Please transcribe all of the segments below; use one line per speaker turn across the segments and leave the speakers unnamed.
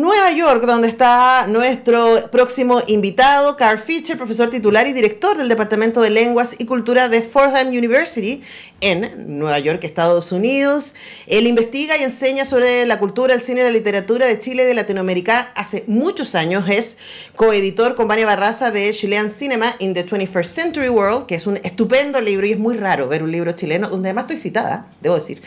Nueva York, donde está nuestro próximo invitado, Carl Fisher, profesor titular y director del Departamento de Lenguas y Cultura de Fordham University en Nueva York, Estados Unidos. Él investiga y enseña sobre la cultura, el cine y la literatura de Chile y de Latinoamérica hace muchos años. Es coeditor con Vania Barraza de Chilean Cinema in the 21st Century World, que es un estupendo libro, y es muy raro ver un libro chileno, donde además estoy citada, debo decir.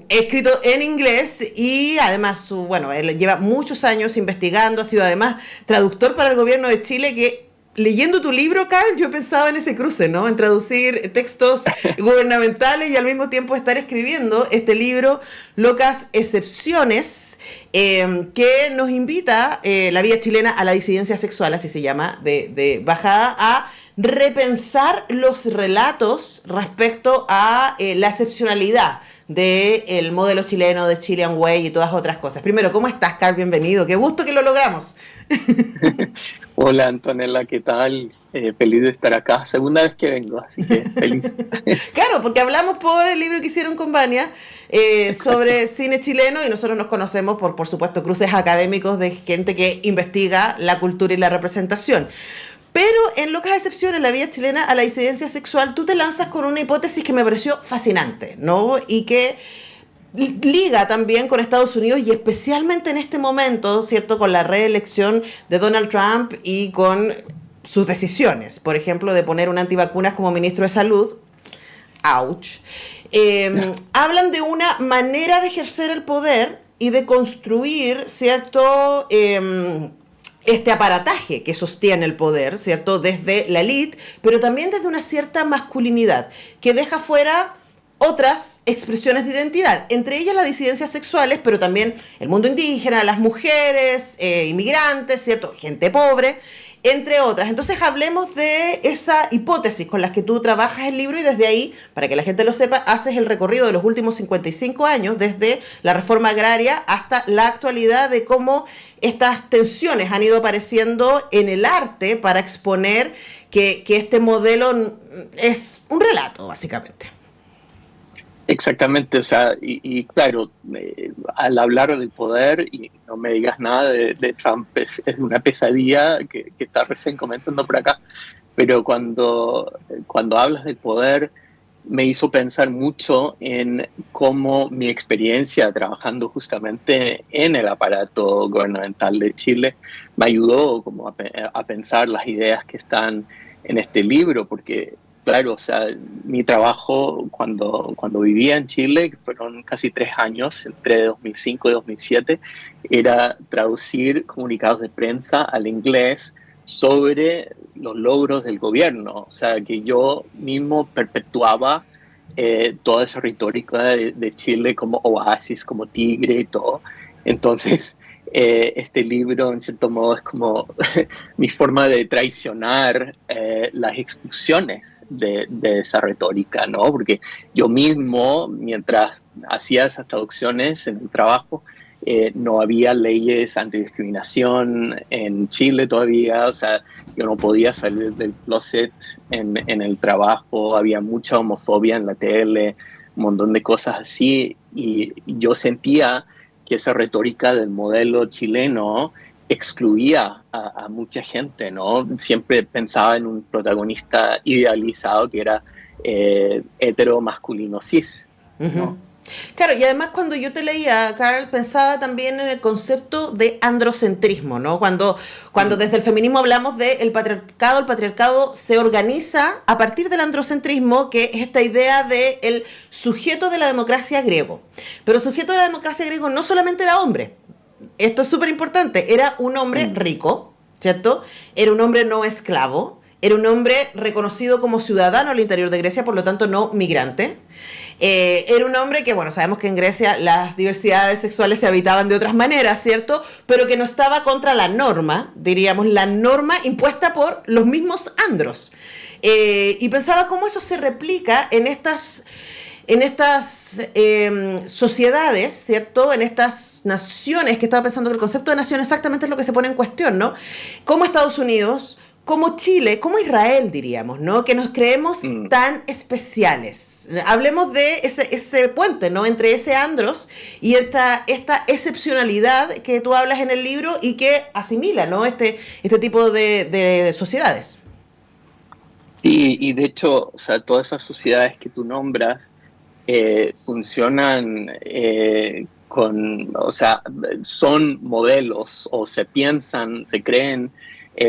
Escrito en inglés y además, bueno, él lleva muchos años investigando, ha sido además traductor para el gobierno de Chile, que leyendo tu libro, Carl, yo pensaba en ese cruce, ¿no? En traducir textos gubernamentales y al mismo tiempo estar escribiendo este libro, Locas Excepciones, que nos invita, la vida chilena a la disidencia sexual, así se llama, de bajada, a repensar los relatos respecto a la excepcionalidad del modelo chileno, de Chilean Way y todas otras cosas. Primero, ¿cómo estás, Carl? Bienvenido. Qué gusto que lo logramos.
Hola, Antonella, ¿qué tal? Feliz de estar acá. Segunda vez que vengo, así que feliz.
Claro, porque hablamos por el libro que hicieron con Vania sobre cine chileno y nosotros nos conocemos por supuesto, cruces académicos de gente que investiga la cultura y la representación. Pero en Locas Excepciones, la vida chilena a la disidencia sexual, tú te lanzas con una hipótesis que me pareció fascinante, ¿no? Y que liga también con Estados Unidos y especialmente en este momento, ¿cierto? Con la reelección de Donald Trump y con sus decisiones, por ejemplo, de poner un antivacunas como ministro de Salud. ¡Auch! Hablan de una manera de ejercer el poder y de construir, ¿cierto?, este aparataje que sostiene el poder, ¿cierto?, desde la élite, pero también desde una cierta masculinidad, que deja fuera otras expresiones de identidad, entre ellas las disidencias sexuales, pero también el mundo indígena, las mujeres, inmigrantes, ¿cierto?, gente pobre, entre otras. Entonces hablemos de esa hipótesis con la que tú trabajas el libro y desde ahí, para que la gente lo sepa, haces el recorrido de los últimos 55 años, desde la reforma agraria hasta la actualidad, de cómo estas tensiones han ido apareciendo en el arte para exponer que este modelo es un relato, básicamente.
Exactamente, o sea, y claro, al hablar del poder, y no me digas nada de Trump, es una pesadilla que está recién comenzando por acá, pero cuando hablas del poder, me hizo pensar mucho en cómo mi experiencia trabajando justamente en el aparato gubernamental de Chile me ayudó como a pensar las ideas que están en este libro, porque claro, o sea, mi trabajo cuando vivía en Chile, que fueron casi 3 años, entre 2005 y 2007, era traducir comunicados de prensa al inglés sobre los logros del gobierno. O sea, que yo mismo perpetuaba toda esa retórica de Chile como oasis, como tigre y todo. Entonces, este libro, en cierto modo, es como mi forma de traicionar las exclusiones de esa retórica, ¿no? Porque yo mismo, mientras hacía esas traducciones en el trabajo, no había leyes antidiscriminación en Chile todavía, o sea, yo no podía salir del closet en el trabajo, había mucha homofobia en la tele, un montón de cosas así, y yo sentía que esa retórica del modelo chileno excluía a mucha gente, ¿no? Siempre pensaba en un protagonista idealizado que era hetero masculino cis, ¿no?
Uh-huh. Claro, y además cuando yo te leía, Carl, pensaba también en el concepto de androcentrismo, ¿no? Cuando desde el feminismo hablamos de el patriarcado se organiza a partir del androcentrismo, que es esta idea de el sujeto de la democracia griego. Pero el sujeto de la democracia griego no solamente era hombre, esto es súper importante, era un hombre rico, ¿cierto? Era un hombre no esclavo, era un hombre reconocido como ciudadano al interior de Grecia, por lo tanto no migrante. Era un hombre que, bueno, sabemos que en Grecia las diversidades sexuales se habitaban de otras maneras, ¿cierto? Pero que no estaba contra la norma, diríamos, la norma impuesta por los mismos andros. Y pensaba cómo eso se replica en estas sociedades, ¿cierto? En estas naciones, que estaba pensando que el concepto de nación exactamente es lo que se pone en cuestión, ¿no? Como Estados Unidos, como Chile, como Israel, diríamos, ¿no? Que nos creemos tan especiales. Hablemos de ese puente, ¿no? Entre ese andros y esta excepcionalidad que tú hablas en el libro y que asimila, ¿no? Este tipo de sociedades.
Sí, y de hecho, o sea, todas esas sociedades que tú nombras funcionan o sea, son modelos o se piensan, se creen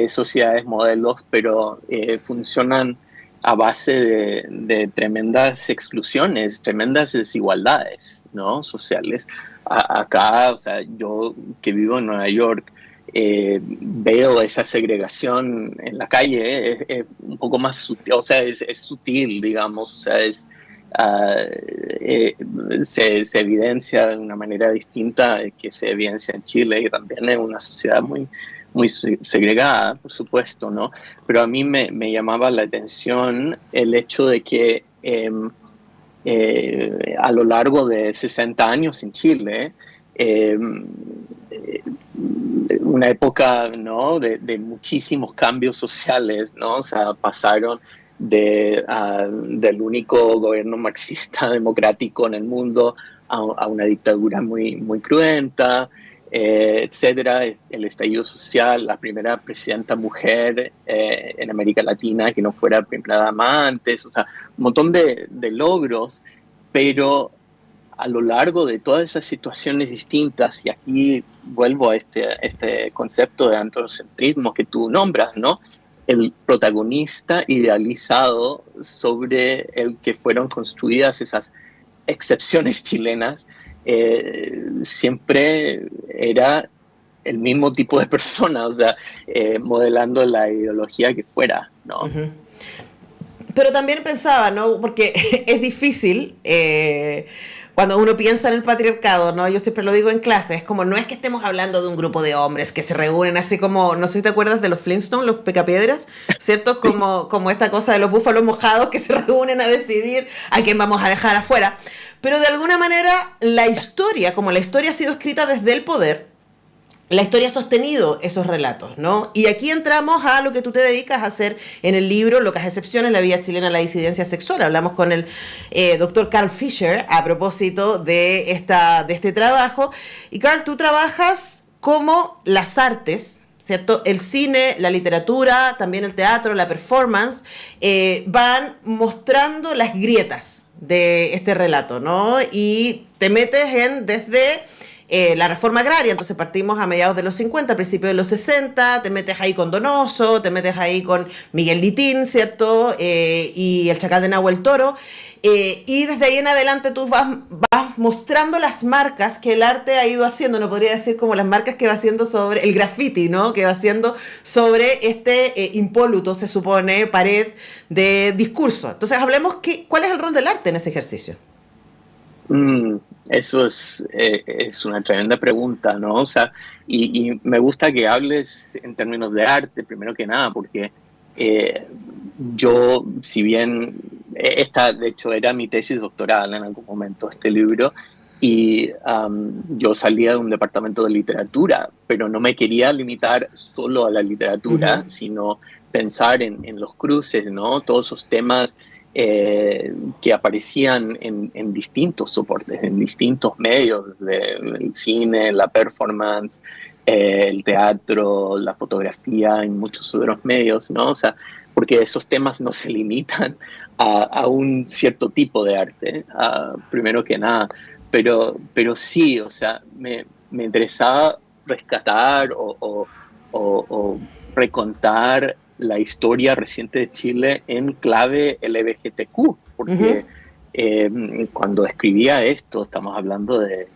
sociedades modelos, pero funcionan a base de tremendas exclusiones, tremendas desigualdades, ¿no? Sociales. Acá, o sea, yo que vivo en Nueva York, veo esa segregación en la calle, es un poco más sutil, o sea, es sutil, digamos, o sea, se evidencia de una manera distinta que se evidencia en Chile, que también es una sociedad muy segregada, por supuesto, ¿no? Pero a mí me llamaba la atención el hecho de que a lo largo de 60 años en Chile, una época, ¿no? de muchísimos cambios sociales, ¿no? O sea, pasaron del único gobierno marxista democrático en el mundo a una dictadura muy cruenta, etcétera, el estallido social, la primera presidenta mujer en América Latina que no fuera primera dama antes, o sea, un montón de logros, pero a lo largo de todas esas situaciones distintas, y aquí vuelvo a este concepto de antropocentrismo que tú nombras, ¿no? El protagonista idealizado sobre el que fueron construidas esas excepciones chilenas, siempre era el mismo tipo de persona, o sea, modelando la ideología que fuera, ¿no?
Uh-huh. Pero también pensaba, ¿no? Porque es difícil cuando uno piensa en el patriarcado, ¿no? Yo siempre lo digo en clase, es como, no es que estemos hablando de un grupo de hombres que se reúnen así como, no sé si te acuerdas de los Flintstones, los Picapiedras, ¿cierto? Como esta cosa de los búfalos mojados que se reúnen a decidir a quién vamos a dejar afuera. Pero de alguna manera la historia, como la historia ha sido escrita desde el poder, la historia ha sostenido esos relatos, ¿no? Y aquí entramos a lo que tú te dedicas a hacer en el libro, Locas Excepciones, la vida chilena, la disidencia sexual. Hablamos con el doctor Carl Fisher a propósito de este trabajo. Y Carl, tú trabajas como las artes, ¿cierto? El cine, la literatura, también el teatro, la performance, van mostrando las grietas de este relato, ¿no? Y te metes desde la reforma agraria, entonces partimos a mediados de los 50, principios de los 60, te metes ahí con Donoso, te metes ahí con Miguel Litín, ¿cierto? Y el Chacal de Nahuel Toro, y desde ahí en adelante tú vas mostrando las marcas que el arte ha ido haciendo, no podría decir como las marcas que va haciendo sobre el graffiti, ¿no? Que va haciendo sobre este impoluto, se supone, pared de discurso. Entonces hablemos cuál es el rol del arte en ese ejercicio.
Eso es una tremenda pregunta, ¿no? O sea, y me gusta que hables en términos de arte, primero que nada, porque yo, si bien esta, de hecho, era mi tesis doctoral en algún momento, este libro, y yo salía de un departamento de literatura, pero no me quería limitar solo a la literatura, sino pensar en los cruces, ¿no? Todos esos temas que aparecían en distintos soportes, en distintos medios, desde el cine, la performance, el teatro, la fotografía, en muchos otros medios, ¿no? O sea, porque esos temas no se limitan a un cierto tipo de arte, primero que nada, pero sí, o sea, me interesaba rescatar o recontar la historia reciente de Chile en clave LGBTQ, porque cuando escribía esto, estamos hablando de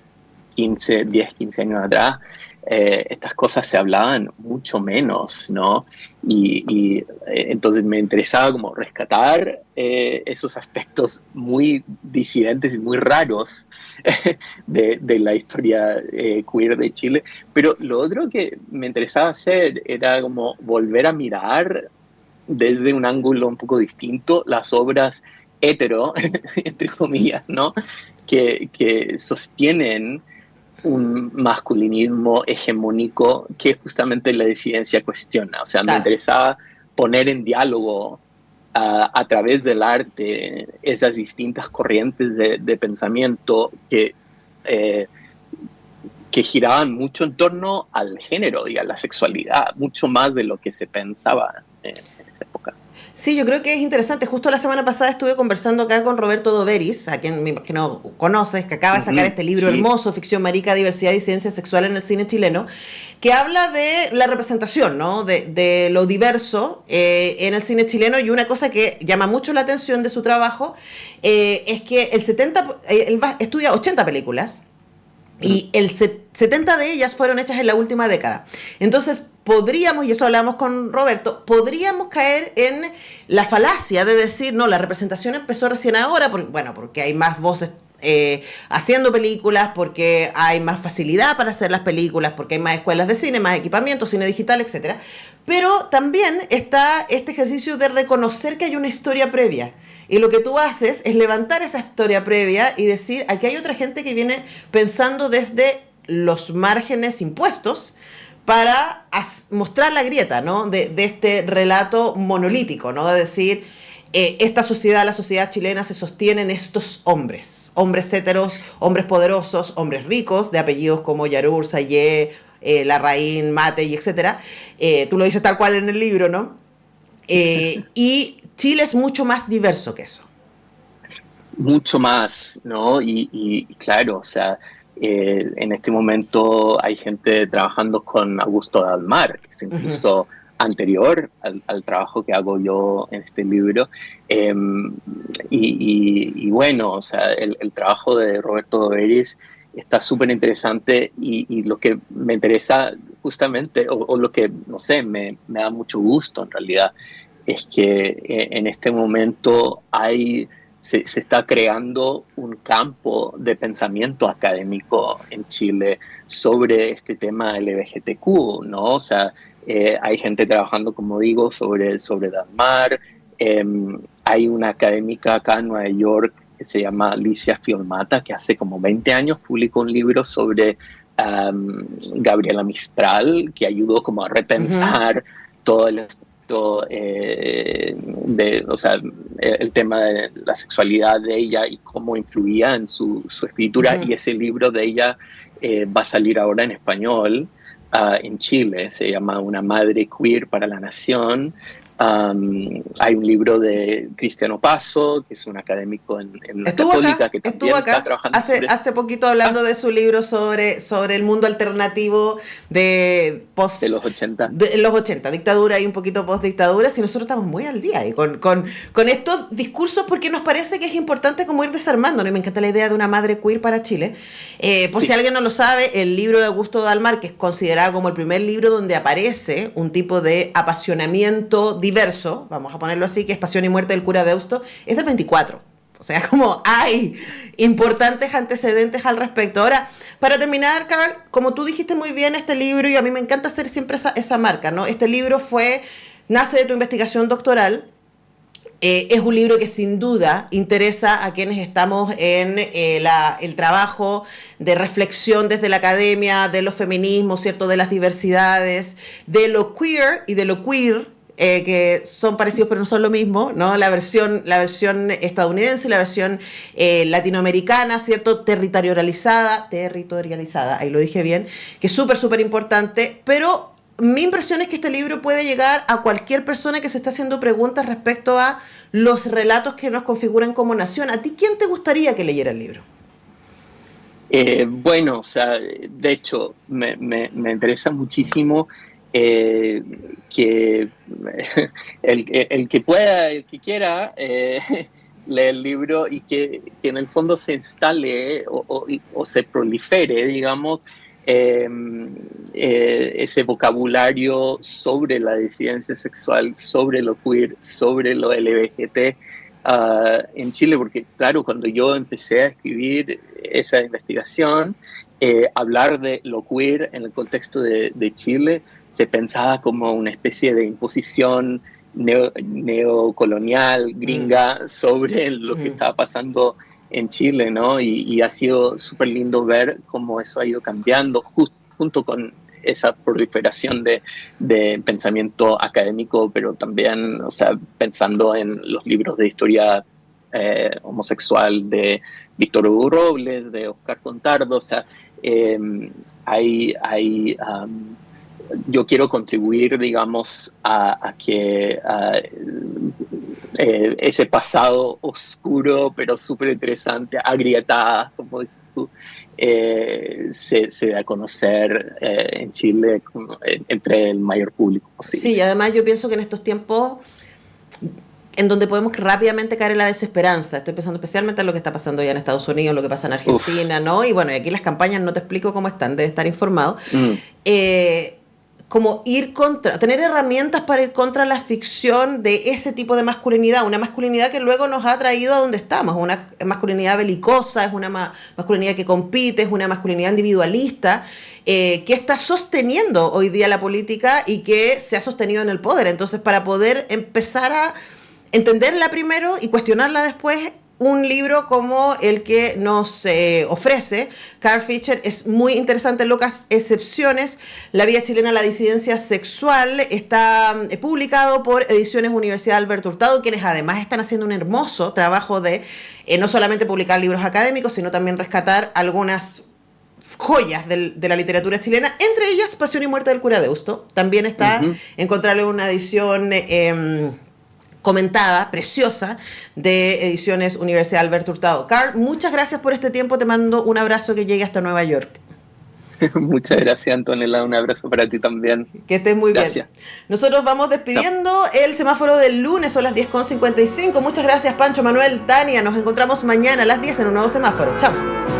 10, 15 años atrás, estas cosas se hablaban mucho menos, ¿no? Y entonces me interesaba como rescatar esos aspectos muy disidentes y muy raros de la historia queer de Chile. Pero lo otro que me interesaba hacer era como volver a mirar desde un ángulo un poco distinto las obras hetero, entre comillas, ¿no? Que sostienen un masculinismo hegemónico que justamente la disidencia cuestiona. O sea, me interesaba poner en diálogo a través del arte esas distintas corrientes de pensamiento que giraban mucho en torno al género y a la sexualidad, mucho más de lo que se pensaba en esa época.
Sí, yo creo que es interesante. Justo la semana pasada estuve conversando acá con Roberto Doveris, a quien me imagino conoces, que acaba de sacar este libro hermoso, Ficción Marica, Diversidad y Ciencia Sexual en el Cine Chileno, que habla de la representación, ¿no? de lo diverso en el cine chileno. Y una cosa que llama mucho la atención de su trabajo es que él estudia 80 películas, y 70 de ellas fueron hechas en la última década. Entonces podríamos, y eso hablamos con Roberto, podríamos caer en la falacia de decir, no, la representación empezó recién ahora, porque hay más voces haciendo películas, porque hay más facilidad para hacer las películas, porque hay más escuelas de cine, más equipamiento, cine digital, etcétera. Pero también está este ejercicio de reconocer que hay una historia previa. Y lo que tú haces es levantar esa historia previa y decir, aquí hay otra gente que viene pensando desde los márgenes impuestos para mostrar la grieta, ¿no? de este relato monolítico, ¿no? De decir, esta sociedad, la sociedad chilena, se sostiene en estos hombres héteros, hombres poderosos, hombres ricos, de apellidos como Yarur, Sayé, Larraín, Matei, etcétera. Tú lo dices tal cual en el libro, ¿no? Y Chile es mucho más diverso que eso.
Mucho más, ¿no? Y claro, o sea, en este momento hay gente trabajando con Augusto Dalmar, que es incluso anterior al trabajo que hago yo en este libro. Y bueno, o sea, el trabajo de Roberto Doveris está súper interesante y lo que me interesa justamente, o lo que, no sé, me da mucho gusto en realidad, es que en este momento se está creando un campo de pensamiento académico en Chile sobre este tema LGBTQ, ¿no? O sea, hay gente trabajando, como digo, sobre Dalmar. Hay una académica acá en Nueva York que se llama Alicia Fiormata, que hace como 20 años publicó un libro sobre Gabriela Mistral, que ayudó como a repensar todo el aspecto o sea, el tema de la sexualidad de ella y cómo influía en su escritura. Y ese libro de ella va a salir ahora en español en Chile. Se llama Una madre queer para la nación. Hay un libro de Cristiano Paso, que es un académico en la Católica, que también está trabajando
hace poquito hablando de su libro sobre el mundo alternativo de
los 80.
De los 80, dictadura y un poquito post-dictadura, si nosotros estamos muy al día y con estos discursos, porque nos parece que es importante como ir desarmando, ¿no? Y me encanta la idea de una madre queer para Chile. Si alguien no lo sabe, el libro de Augusto Dalmar, que es considerado como el primer libro donde aparece un tipo de apasionamiento diverso, vamos a ponerlo así, que es Pasión y Muerte del cura Deusto, es del 24. O sea, como hay importantes antecedentes al respecto. Ahora, para terminar, Carol, como tú dijiste muy bien, este libro, y a mí me encanta hacer siempre esa marca, ¿no? Este libro nace de tu investigación doctoral. Es un libro que sin duda interesa a quienes estamos en el trabajo de reflexión desde la academia, de los feminismos, ¿cierto? De las diversidades, de lo queer y de lo queer, que son parecidos pero no son lo mismo, ¿no? La versión estadounidense y la versión latinoamericana, ¿cierto? Territorializada, ahí lo dije bien, que es súper, súper importante, pero mi impresión es que este libro puede llegar a cualquier persona que se esté haciendo preguntas respecto a los relatos que nos configuran como nación. ¿A ti quién te gustaría que leyera el libro?
Bueno, o sea, de hecho, me interesa muchísimo que el que pueda, el que quiera, lee el libro y que en el fondo se instale o se prolifere, digamos, ese vocabulario sobre la disidencia sexual, sobre lo queer, sobre lo LGBT en Chile, porque claro, cuando yo empecé a escribir esa investigación, hablar de lo queer en el contexto de Chile se pensaba como una especie de imposición neocolonial, gringa, sobre lo que estaba pasando en Chile, ¿no? Y ha sido súper lindo ver cómo eso ha ido cambiando junto con esa proliferación de pensamiento académico, pero también, o sea, pensando en los libros de historia homosexual de Víctor Hugo Robles, de Oscar Contardo, o sea, yo quiero contribuir, digamos, a que ese pasado oscuro, pero súper interesante, agrietada, como dices tú, se da a conocer en Chile entre el mayor público posible.
Sí, y además yo pienso que en estos tiempos en donde podemos rápidamente caer en la desesperanza. Estoy pensando especialmente en lo que está pasando ya en Estados Unidos, lo que pasa en Argentina, ¿no? Y bueno, y aquí las campañas no te explico cómo están, debes estar informado. Como tener herramientas para ir contra la ficción de ese tipo de masculinidad, una masculinidad que luego nos ha traído a donde estamos, una masculinidad belicosa, es una masculinidad que compite, es una masculinidad individualista, que está sosteniendo hoy día la política y que se ha sostenido en el poder. Entonces, para poder empezar a entenderla primero y cuestionarla después, un libro como el que nos ofrece Carl Fischer es muy interesante. Locas excepciones, la vida chilena, la disidencia sexual, está publicado por Ediciones Universidad Alberto Hurtado, quienes además están haciendo un hermoso trabajo de no solamente publicar libros académicos, sino también rescatar algunas joyas de la literatura chilena, entre ellas Pasión y Muerte del Cura Deusto. También está encontrarle una edición comentada, preciosa, de Ediciones Universidad Alberto Hurtado. Carl, muchas gracias por este tiempo, te mando un abrazo que llegue hasta Nueva York.
Muchas gracias, Antonella, un abrazo para ti también.
Que estés muy bien. Nosotros vamos despidiendo el semáforo del lunes, son las 10:55. Muchas gracias, Pancho, Manuel, Tania, nos encontramos mañana a las 10 en un nuevo semáforo. Chao.